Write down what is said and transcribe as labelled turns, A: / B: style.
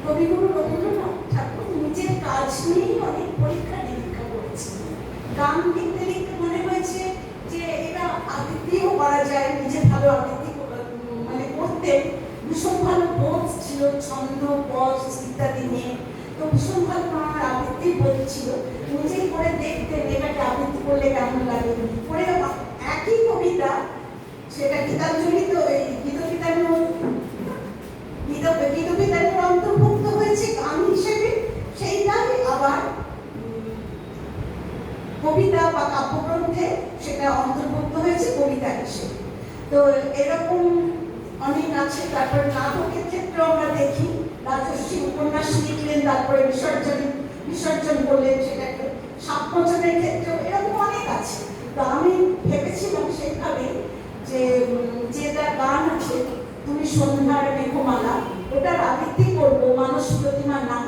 A: কবিগুরু রবীন্দ্রনাথ ঠাকুর নিজের কাজ নিয়েই অনেক পরীক্ষা নিরীক্ষা করেছেন। গান লিখতে লিখতে মনে হয়েছে যে এটা আবৃত্তিও করা যায়, নিজে ভালো আবৃত্তি মানে করতেন, ভীষণ ভালো বোধ ছিল, ছন্দ পদ ইত্যাদি নিয়ে, তো ভীষণ ভালো আমার আবৃত্তি বোধ ছিল। নিজেই করে দেখতেন এটাকে আবৃত্তি করলে কেমন লাগে, করে একই কবিতা সেটা গীতাঞ্জলি তো এই গীতবিতানের অন্তর্ভুক্ত হয়েছে গান হিসেবে, সেইটাই আবার কবিতা বা কাব্যগ্রন্থে সেটা অন্তর্ভুক্ত হয়েছে কবিতা হিসেবে। তো এরকম অনেক আছে। তারপরে নাটকের ক্ষেত্রেও আমরা দেখি রাজস্বী উপন্যাস লিখলেন, তারপরে বিসর্জন করলেন সেটাকে। সাপমোচনের ক্ষেত্রেও এরকম অনেক আছে। তো আমি ভেবেছিলাম সেইভাবে যেটা গান আছে তুমি সন্ধ্যার মেঘমালা, ওটার আবৃত্তি করবো মানস প্রতিমা নাম।